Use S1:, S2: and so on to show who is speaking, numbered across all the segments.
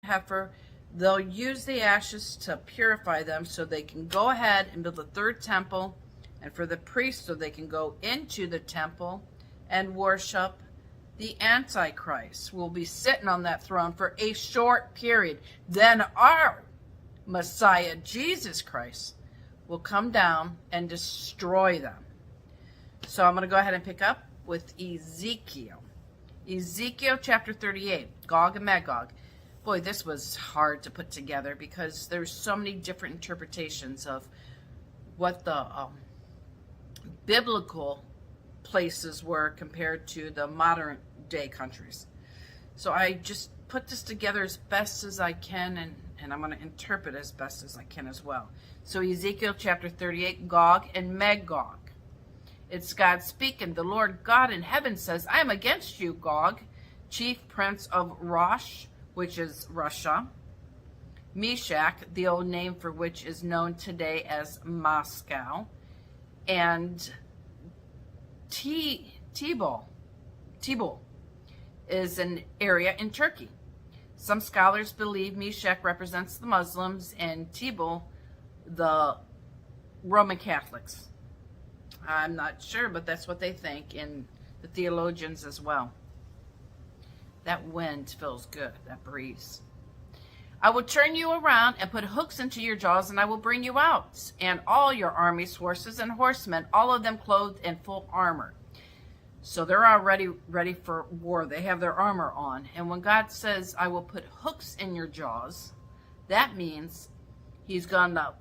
S1: heifer. They'll use the ashes to purify them so they can go ahead and build a third temple, and for the priests so they can go into the temple and worship the Antichrist. Will be sitting on that throne for a short period. Then our Messiah, Jesus Christ, will come down and destroy them. So I'm going to go ahead and pick up with Ezekiel. Ezekiel chapter 38, Gog and Magog. Boy, this was hard to put together because there's so many different interpretations of what the biblical places were compared to the modern day countries. So I just put this together as best as I can, and I'm going to interpret as best as I can as well. So Ezekiel chapter 38, Gog and Magog. It's God speaking. The Lord God in heaven says, I am against you, Gog, chief prince of Rosh, which is Russia, Meshach, the old name for which is known today as Moscow, and Tibul is an area in Turkey. Some scholars believe Meshach represents the Muslims and Tibul the Roman Catholics. I'm not sure, but that's what they think, and the theologians as well. That wind feels good, that breeze. I will turn you around and put hooks into your jaws, and I will bring you out, and all your armies, horses and horsemen, all of them clothed in full armor. So they're already ready for war. They have their armor on. And when God says, I will put hooks in your jaws, that means he's going to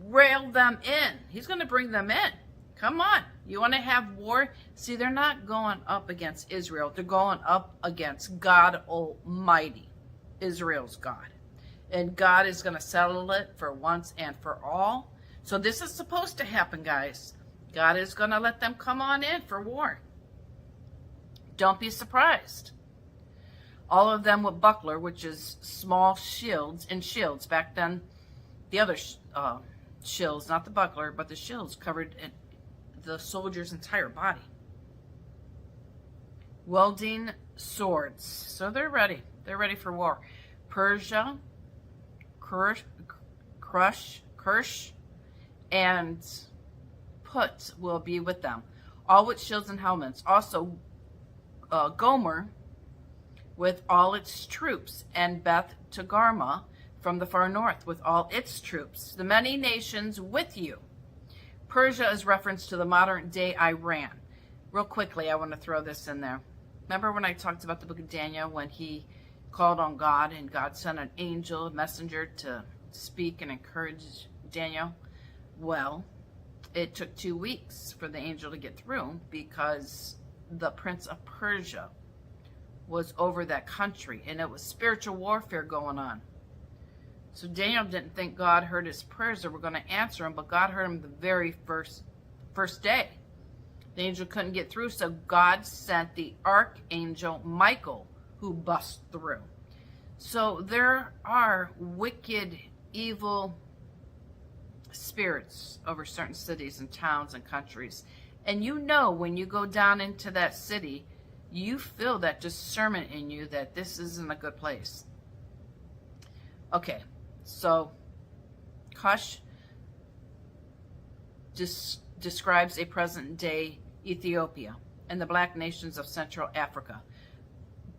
S1: rail them in. He's going to bring them in. Come on. You want to have war? See, they're not going up against Israel. They're going up against God Almighty, Israel's God. And God is going to settle it for once and for all. So this is supposed to happen, guys. God is going to let them come on in for war. Don't be surprised. All of them with buckler, which is small shields, and shields. Back then, the other shields, not the buckler, but the shields covered the soldier's entire body. Welding swords. So they're ready. They're ready for war. Persia, Cush, and Put will be with them, all with shields and helmets. Also, Gomer with all its troops, and Beth Togarmah from the far north with all its troops. The many nations with you. Persia is reference to the modern day Iran. Real quickly, I want to throw this in there. Remember when I talked about the book of Daniel when he called on God and God sent an angel, a messenger to speak and encourage Daniel? Well, it took 2 weeks for the angel to get through because the prince of Persia was over that country and it was spiritual warfare going on. So Daniel didn't think God heard his prayers or were going to answer him, but God heard him the very first day. The angel couldn't get through, so God sent the archangel Michael, who bust through. So there are wicked, evil spirits over certain cities and towns and countries. And you know when you go down into that city, you feel that discernment in you that this isn't a good place. Okay, so Cush describes a present-day Ethiopia and the black nations of Central Africa.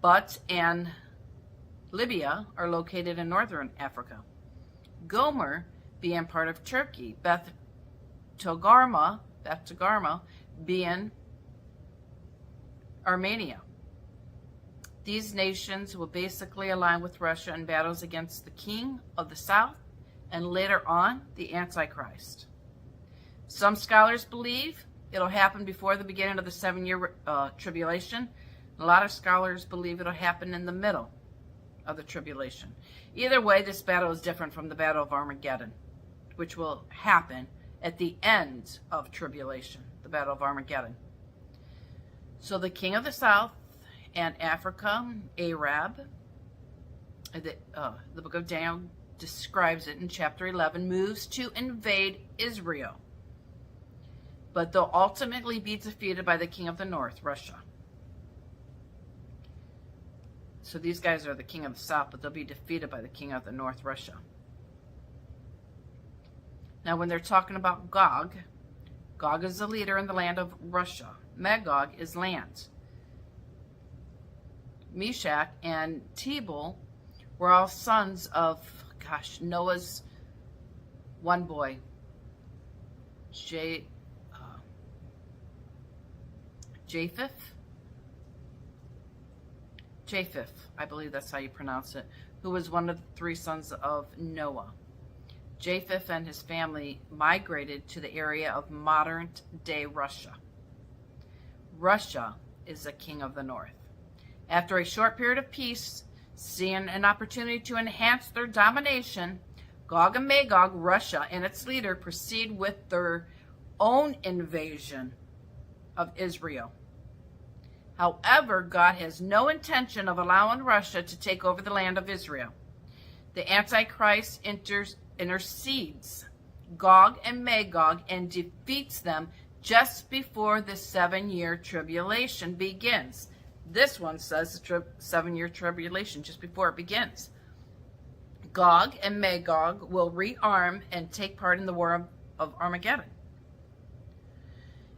S1: But and Libya are located in northern Africa. Gomer being part of Turkey. Beth Togarmah being Armenia. These nations will basically align with Russia in battles against the king of the south and later on the Antichrist. Some scholars believe it'll happen before the beginning of the 7-year tribulation. A lot of scholars believe it'll happen in the middle of the tribulation. Either way, this battle is different from the Battle of Armageddon, which will happen at the end of tribulation, the Battle of Armageddon. So the king of the south and Africa, Arab, the book of Daniel describes it in chapter 11, moves to invade Israel. But they'll ultimately be defeated by the king of the north, Russia. So these guys are the king of the south, but they'll be defeated by the king of the north, Russia. Now, when they're talking about Gog, Gog is the leader in the land of Russia. Magog is land. Meshach and Tubal were all sons of, Noah's one boy, Japheth, I believe that's how you pronounce it, who was one of the three sons of Noah. Japheth and his family migrated to the area of modern-day Russia. Russia is the king of the north. After a short period of peace, seeing an opportunity to enhance their domination, Gog and Magog, Russia, and its leader proceed with their own invasion of Israel. However, God has no intention of allowing Russia to take over the land of Israel. The Antichrist intercedes Gog and Magog and defeats them just before the 7-year tribulation begins. This one says the 7-year tribulation just before it begins. Gog and Magog will rearm and take part in the war of Armageddon.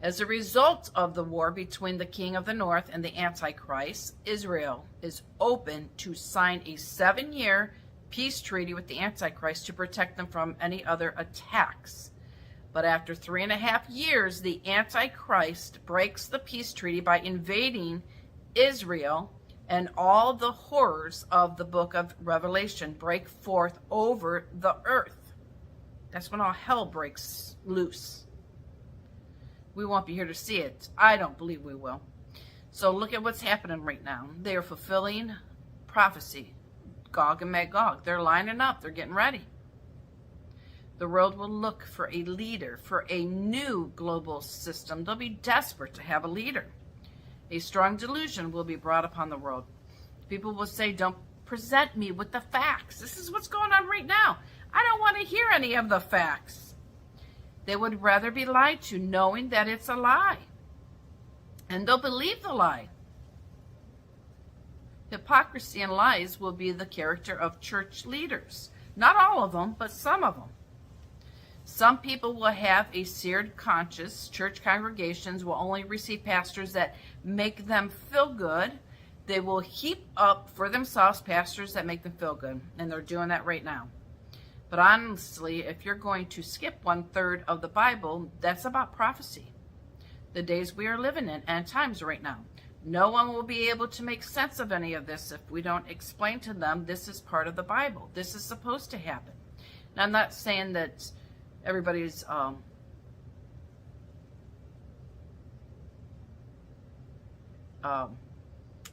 S1: As a result of the war between the king of the north and the Antichrist, Israel is open to sign a 7-year peace treaty with the Antichrist to protect them from any other attacks. But after 3.5 years, the Antichrist breaks the peace treaty by invading Israel, and all the horrors of the book of Revelation break forth over the earth. That's when all hell breaks loose. We won't be here to see it. I don't believe we will. So look at what's happening right now. They are fulfilling prophecy. Gog and Magog, they're lining up. They're getting ready. The world will look for a leader, for a new global system. They'll be desperate to have a leader. A strong delusion will be brought upon the world. People will say, don't present me with the facts. This is what's going on right now. I don't want to hear any of the facts. They would rather be lied to, knowing that it's a lie. And they'll believe the lie. Hypocrisy and lies will be the character of church leaders. Not all of them, but some of them. Some people will have a seared conscience. Church congregations will only receive pastors that make them feel good. They will heap up for themselves pastors that make them feel good. And they're doing that right now. But honestly, if you're going to skip 1/3 of the Bible, that's about prophecy. The days we are living in, and times right now. No one will be able to make sense of any of this if we don't explain to them this is part of the Bible. This is supposed to happen. Now, I'm not saying that everybody's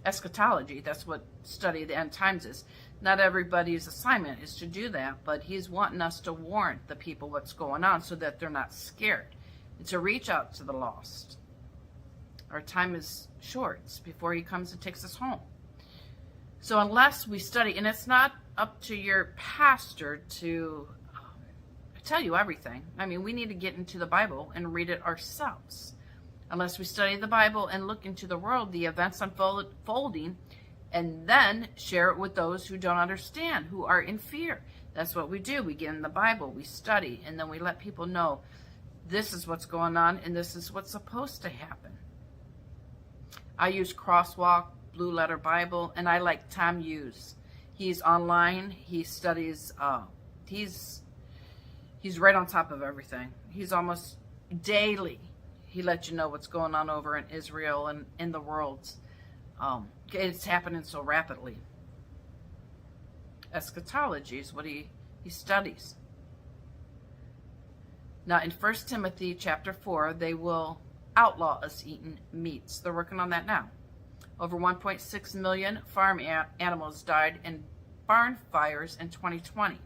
S1: eschatology, that's what study the end times is. Not everybody's assignment is to do that, but he's wanting us to warn the people what's going on so that they're not scared, and to reach out to the lost. Our time is short. It's before he comes and takes us home. So unless we study, and it's not up to your pastor to tell you everything. I mean, we need to get into the Bible and read it ourselves. Unless we study the Bible and look into the world, the events unfolding, and then share it with those who don't understand, who are in fear. That's what we do. We get in the Bible, we study, and then we let people know this is what's going on and this is what's supposed to happen. I use Crosswalk, Blue Letter Bible, and I like Tom Hughes. He's online. He studies. He's right on top of everything. He's almost daily. He lets you know what's going on over in Israel and in the world. It's happening so rapidly. Eschatology is what he studies. Now in 1 Timothy chapter 4, they will outlaw us eating meats. They're working on that now. Over 1.6 million farm animals died in barn fires in 2020.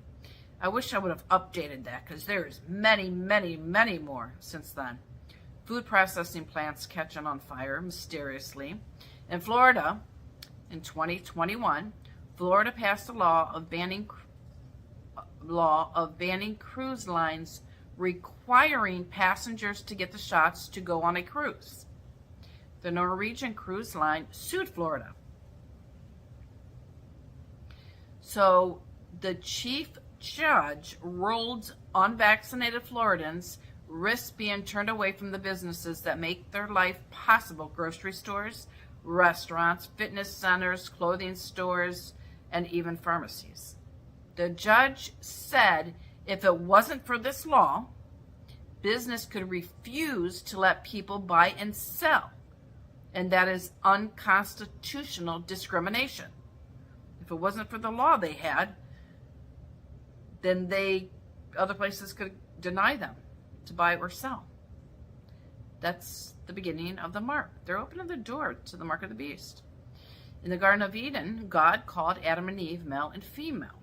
S1: I wish I would have updated that because there's many, many, many more since then. Food processing plants catching on fire mysteriously. In Florida, in 2021, Florida passed a law of banning cruise lines requiring passengers to get the shots to go on a cruise. The Norwegian Cruise Line sued Florida. So the chief judge ruled unvaccinated Floridans risk being turned away from the businesses that make their life possible: grocery stores, restaurants, fitness centers, clothing stores, and even pharmacies. The judge said if it wasn't for this law, business could refuse to let people buy and sell, and that is unconstitutional discrimination. If it wasn't for the law they had, then other places could deny them to buy or sell. That's the beginning of the mark. They're opening the door to the mark of the beast. In the Garden of Eden, God called Adam and Eve male and female.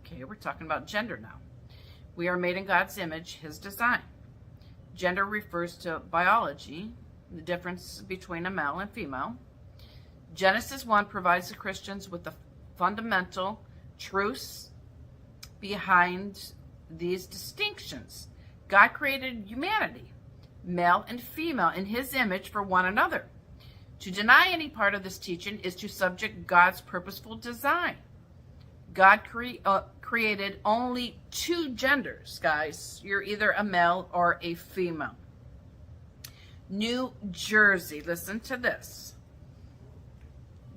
S1: Okay, we're talking about gender now. We are made in God's image, his design. Gender refers to biology, the difference between a male and female. Genesis 1 provides the Christians with the fundamental truths behind these distinctions. God created humanity, male and female, in his image for one another. To deny any part of this teaching is to subject God's purposeful design. God created only two genders, guys. You're either a male or a female. New Jersey, listen to this.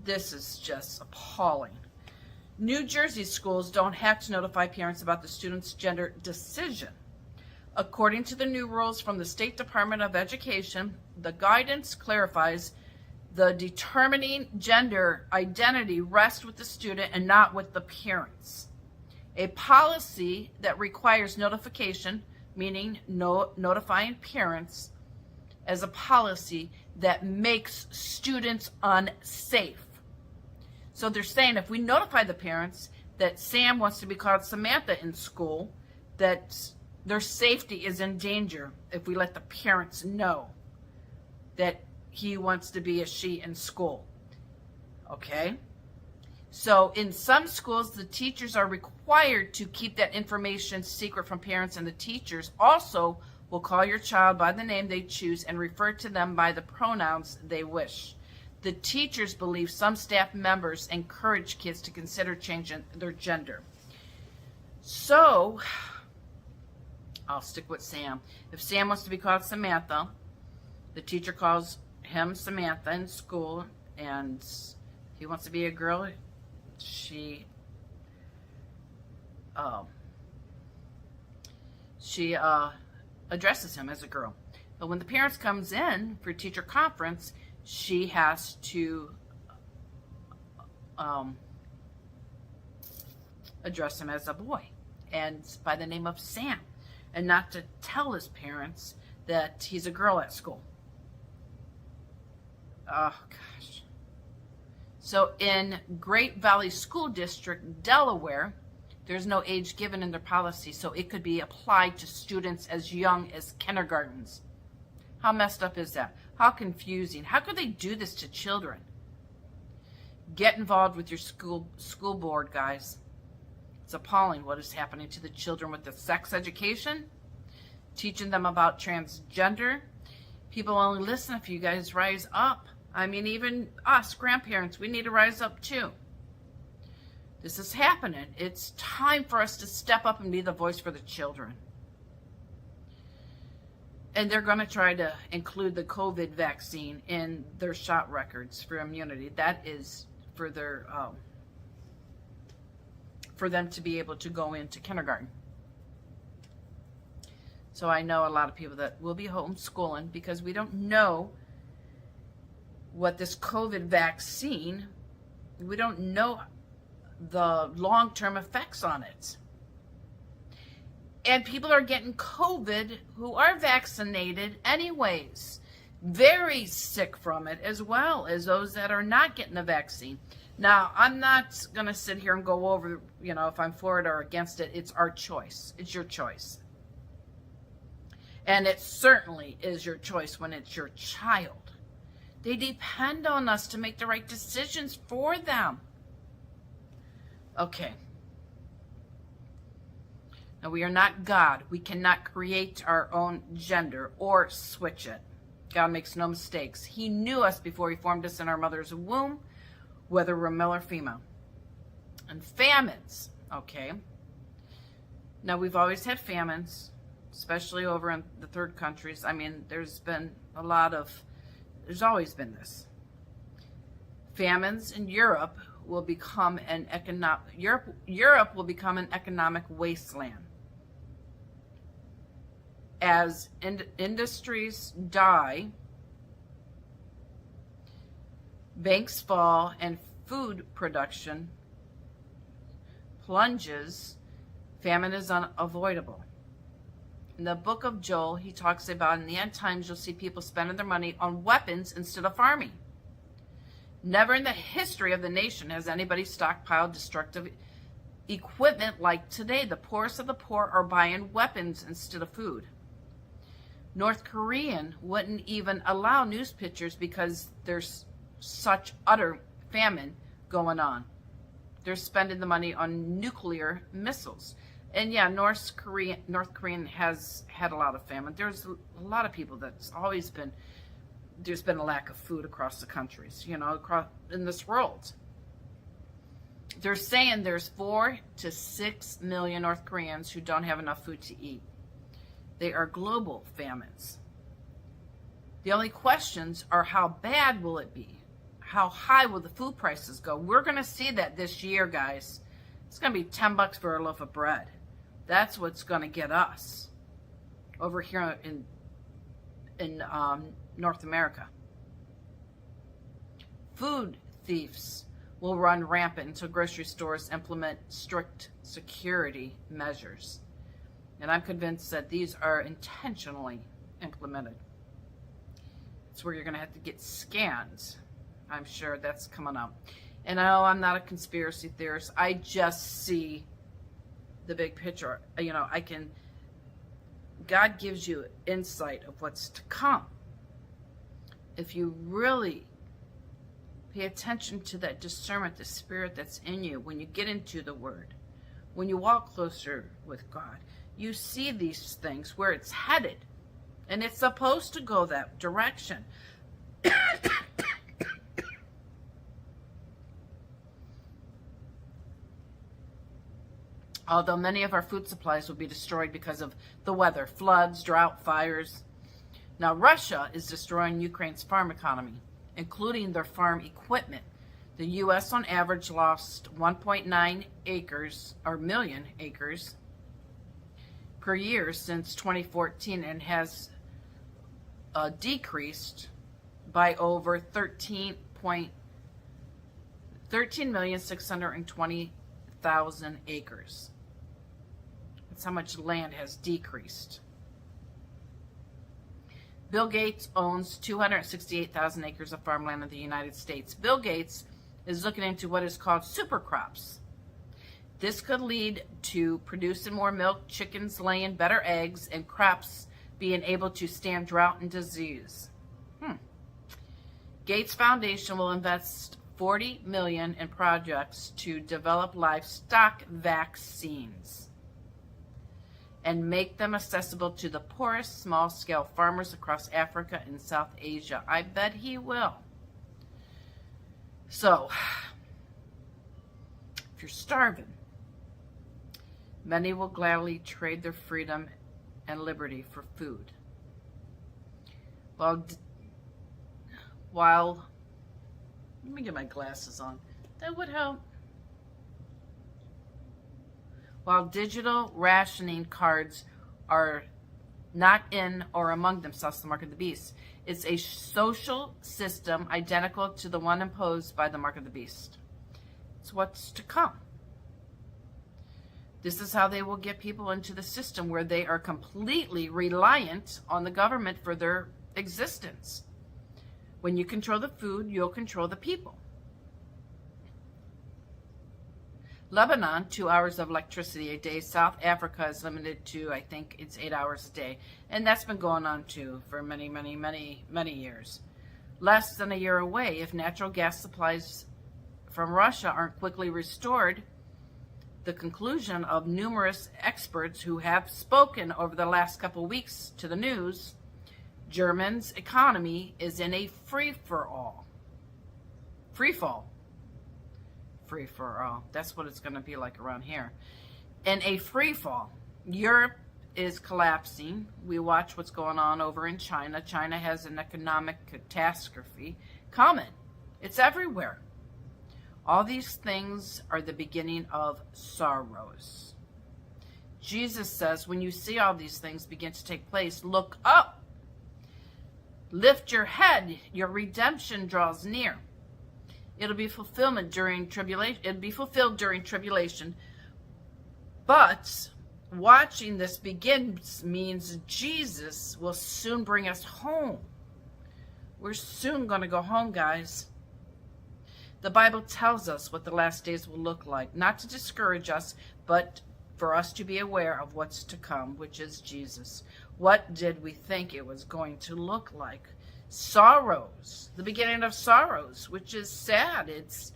S1: This is just appalling. New Jersey schools don't have to notify parents about the student's gender decision. According to the new rules from the State Department of Education, the guidance clarifies the determining gender identity rests with the student and not with the parents. A policy that requires notification, meaning notifying parents, as a policy that makes students unsafe. So they're saying if we notify the parents that Sam wants to be called Samantha in school, that their safety is in danger if we let the parents know that he wants to be a she in school. Okay? So in some schools, the teachers are required to keep that information secret from parents, and the teachers also will call your child by the name they choose and refer to them by the pronouns they wish. The teachers believe some staff members encourage kids to consider changing their gender. So, I'll stick with Sam. If Sam wants to be called Samantha, the teacher calls him Samantha in school, and he wants to be a girl, she addresses him as a girl. But when the parents comes in for teacher conference, she has to address him as a boy and by the name of Sam, and not to tell his parents that he's a girl at school. Oh, gosh. So in Great Valley School District, Delaware, there's no age given in their policy, so it could be applied to students as young as kindergartens. How messed up is that? How confusing. How could they do this to children? Get involved with your school board, guys. It's appalling what is happening to the children with the sex education, teaching them about transgender. People only listen if you guys rise up. I mean, even us, grandparents, we need to rise up too. This is happening. It's time for us to step up and be the voice for the children. And they're going to try to include the COVID vaccine in their shot records for immunity. That is for their for them to be able to go into kindergarten. So I know a lot of people that will be homeschooling because we don't know what this COVID vaccine, we don't know the long-term effects on it. And people are getting COVID who are vaccinated anyways. Very sick from it, as well as those that are not getting the vaccine. Now, I'm not going to sit here and go over, if I'm for it or against it. It's our choice. It's your choice. And it certainly is your choice when it's your child. They depend on us to make the right decisions for them. Okay. Now, we are not God. We cannot create our own gender or switch it. God makes no mistakes. He knew us before he formed us in our mother's womb, whether we're male or female. And famines, okay. Now, we've always had famines, especially over in the third countries. I mean, there's always been this. Famines in Europe will become an Europe will become an economic wasteland. As industries die, banks fall, and food production plunges, famine is unavoidable. In the book of Joel, he talks about in the end times you'll see people spending their money on weapons instead of farming. Never in the history of the nation has anybody stockpiled destructive equipment like today. The poorest of the poor are buying weapons instead of food. North Korean wouldn't even allow news pictures because there's such utter famine going on. They're spending the money on nuclear missiles. And yeah, North Korean has had a lot of famine. There's a lot of people that's always been, there's been a lack of food across the countries, across in this world. They're saying there's 4 to 6 million North Koreans who don't have enough food to eat. They are global famines. The only questions are how bad will it be? How high will the food prices go? We're going to see that this year, guys. It's going to be $10 for a loaf of bread. That's what's going to get us over here in North America. Food thieves will run rampant until grocery stores implement strict security measures. And I'm convinced that these are intentionally implemented. It's where you're going to have to get scanned. I'm sure that's coming up. And no, I'm not a conspiracy theorist. I just see the big picture. God gives you insight of what's to come. If you really pay attention to that discernment, the spirit that's in you, when you get into the Word, when you walk closer with God, you see these things where it's headed. And it's supposed to go that direction. Although many of our food supplies will be destroyed because of the weather, floods, drought, fires. Now, Russia is destroying Ukraine's farm economy, including their farm equipment. The U.S. on average lost 1.9 million acres per year since 2014 and has decreased by over 13,620,000 acres. That's how much land has decreased. Bill Gates owns 268,000 acres of farmland in the United States. Bill Gates is looking into what is called super crops. This could lead to producing more milk, chickens laying better eggs, and crops being able to stand drought and disease. Gates Foundation will invest $40 million in projects to develop livestock vaccines and make them accessible to the poorest small-scale farmers across Africa and South Asia. I bet he will. So, if you're starving, many will gladly trade their freedom and liberty for food. While let me get my glasses on. That would help. While digital rationing cards are not in or among themselves the mark of the beast, it's a social system identical to the one imposed by the mark of the beast. It's what's to come. This is how they will get people into the system where they are completely reliant on the government for their existence. When you control the food, you'll control the people. Lebanon, 2 hours of electricity a day. South Africa is limited to, I think it's 8 hours a day. And that's been going on too for many, many, many, many years. Less than a year away, if natural gas supplies from Russia aren't quickly restored, the conclusion of numerous experts who have spoken over the last couple weeks to the news, Germany's economy is in a free fall. free-for-all. That's what it's going to be like around here. In a free fall, Europe is collapsing. We watch what's going on over in China. China has an economic catastrophe coming. It's everywhere. All these things are the beginning of sorrows. Jesus says, when you see all these things begin to take place, look up. Lift your head. Your redemption draws near. It'll be fulfilled during tribulation. But watching this begins means Jesus will soon bring us home. We're soon going to go home, guys. The Bible tells us what the last days will look like, not to discourage us, but for us to be aware of what's to come, which is Jesus. What did we think it was going to look like? Sorrows, the beginning of sorrows, which is sad. It's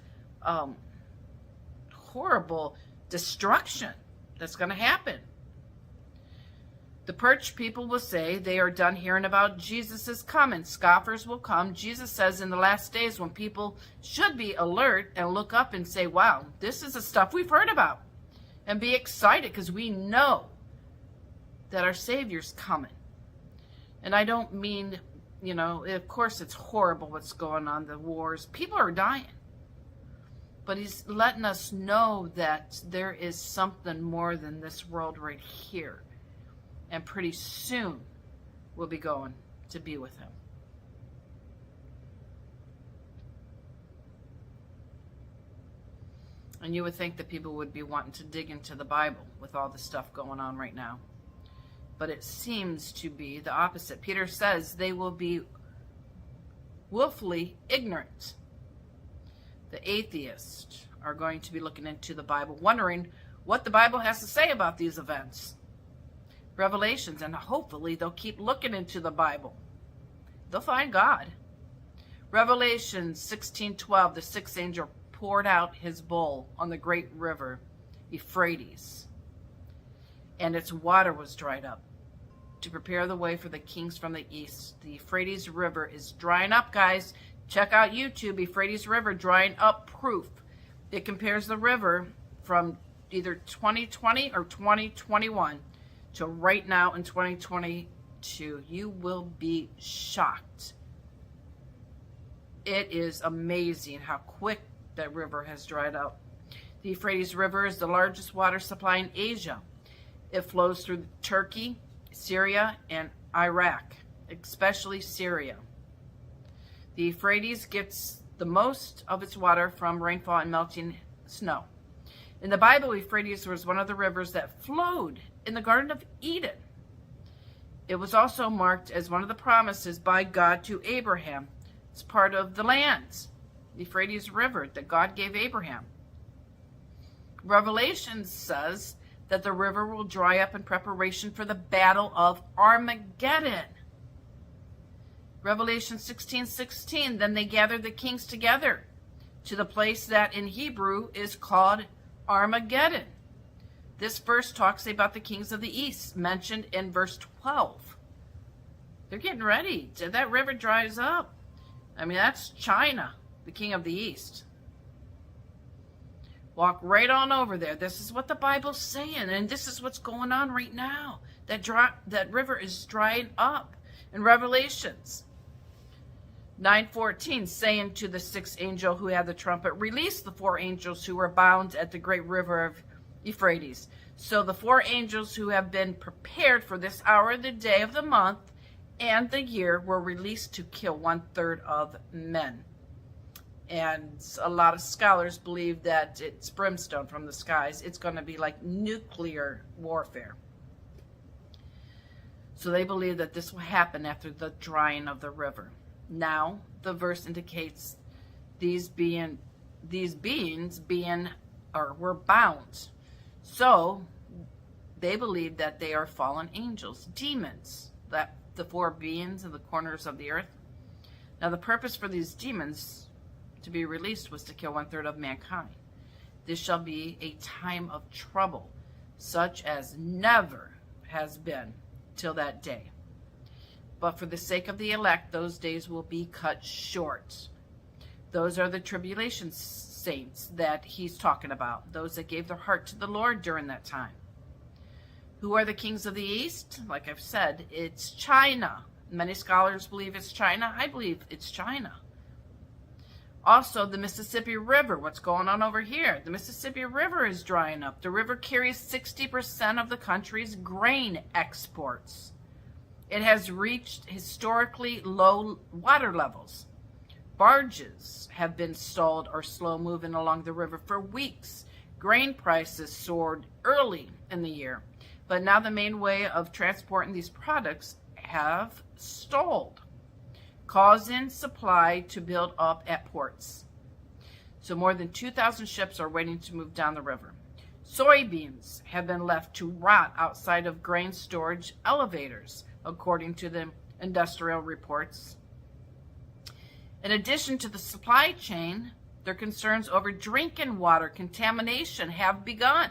S1: horrible destruction that's going to happen. The perched people will say they are done hearing about Jesus is coming. Scoffers will come. Jesus says in the last days when people should be alert and look up and say, wow, this is the stuff we've heard about. And be excited because we know that our Savior's coming. And I don't mean, of course it's horrible what's going on, the wars. People are dying. But he's letting us know that there is something more than this world right here. And pretty soon, we'll be going to be with him. And you would think that people would be wanting to dig into the Bible with all the stuff going on right now. But it seems to be the opposite. Peter says they will be willfully ignorant. The atheists are going to be looking into the Bible, wondering what the Bible has to say about these events. Revelations, and hopefully they'll keep looking into the Bible. They'll find God. Revelation 16:12, the sixth angel poured out his bowl on the great river Euphrates, and its water was dried up to prepare the way for the kings from the east. The Euphrates River is drying up, guys. Check out YouTube, Euphrates River drying up proof. It compares the river from either 2020 or 2021 to right now in 2022. You will be shocked. It is amazing how quick that river has dried up. The Euphrates River is the largest water supply in Asia. It flows through Turkey, Syria, and Iraq, especially Syria. The Euphrates gets the most of its water from rainfall and melting snow. In the Bible, Euphrates was one of the rivers that flowed in the Garden of Eden. It was also marked as one of the promises by God to Abraham. It's part of the lands, the Euphrates River, that God gave Abraham. Revelation says that the river will dry up in preparation for the battle of Armageddon. Revelation 16:16, then they gathered the kings together to the place that in Hebrew is called Armageddon. This verse talks about the kings of the east, mentioned in verse 12. They're getting ready. That river dries up. I mean, that's China, the king of the east. Walk right on over there. This is what the Bible's saying, and this is what's going on right now. That river is drying up. In Revelations 9:14, saying to the sixth angel who had the trumpet, release the four angels who were bound at the great river of Euphrates. So the four angels who have been prepared for this hour, the day of the month, and the year were released to kill 1/3 of men. And a lot of scholars believe that it's brimstone from the skies. It's going to be like nuclear warfare. So they believe that this will happen after the drying of the river. Now, the verse indicates these beings were bound. So they believe that they are fallen angels, demons, that the four beings in the corners of the earth. Now, the purpose for these demons to be released was to kill 1/3 of mankind. This shall be a time of trouble, such as never has been till that day. But for the sake of the elect, those days will be cut short. Those are the tribulation saints that he's talking about, those that gave their heart to the Lord during that time. Who are the kings of the East? Like I've said, it's China. Many scholars believe it's China. I believe it's China. Also, the Mississippi River. What's going on over here? The Mississippi River is drying up. The river carries 60% of the country's grain exports. It has reached historically low water levels. Barges have been stalled or slow moving along the river for weeks. Grain prices soared early in the year, but now the main way of transporting these products have stalled, causing supply to build up at ports. So more than 2,000 ships are waiting to move down the river. Soybeans have been left to rot outside of grain storage elevators, according to the industrial reports. In addition to the supply chain, their concerns over drinking water contamination have begun.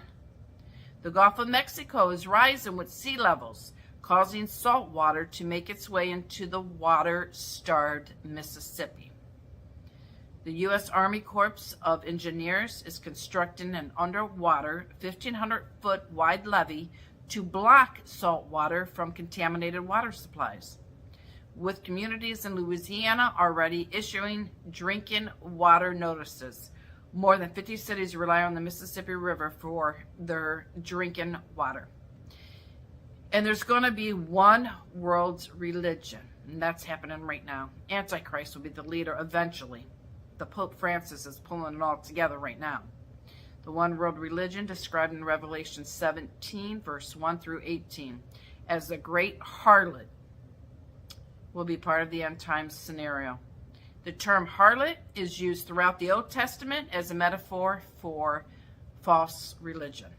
S1: The Gulf of Mexico is rising with sea levels, causing salt water to make its way into the water-starved Mississippi. The U.S. Army Corps of Engineers is constructing an underwater 1,500-foot wide levee to block salt water from contaminated water supplies, with communities in Louisiana already issuing drinking water notices. More than 50 cities rely on the Mississippi River for their drinking water. And there's going to be one world's religion, and that's happening right now. Antichrist will be the leader eventually. The Pope Francis is pulling it all together right now. The one world religion described in Revelation 17, verse 1 through 18, as the great harlot will be part of the end times scenario. The term harlot is used throughout the Old Testament as a metaphor for false religion.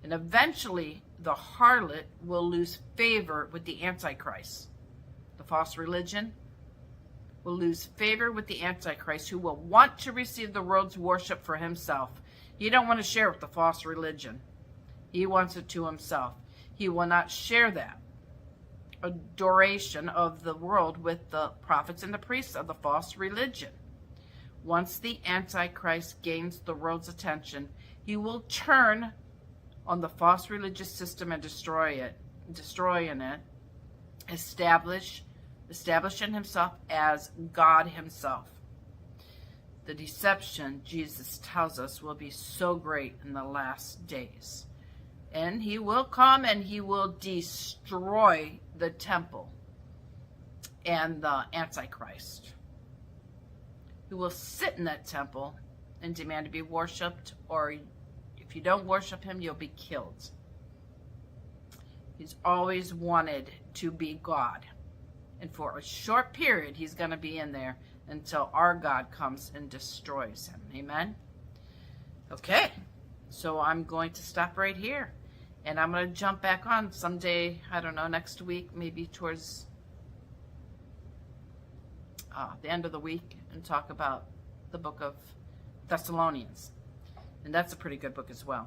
S1: And eventually, the harlot will lose favor with the Antichrist. The false religion will lose favor with the Antichrist, who will want to receive the world's worship for himself. He don't want to share with the false religion. He wants it to himself. He will not share that adoration of the world with the prophets and the priests of the false religion. Once the Antichrist gains the world's attention, he will turn on the false religious system and destroying it, establishing himself as God himself. The deception, Jesus tells us, will be so great in the last days. And he will come and he will destroy the temple and the Antichrist, who will sit in that temple and demand to be worshipped, or if you don't worship him, you'll be killed. He's always wanted to be God. And for a short period, he's going to be in there until our God comes and destroys him. Amen? Okay, so I'm going to stop right here. And I'm going to jump back on someday, I don't know, next week, maybe towards the end of the week, and talk about the book of Thessalonians. And that's a pretty good book as well.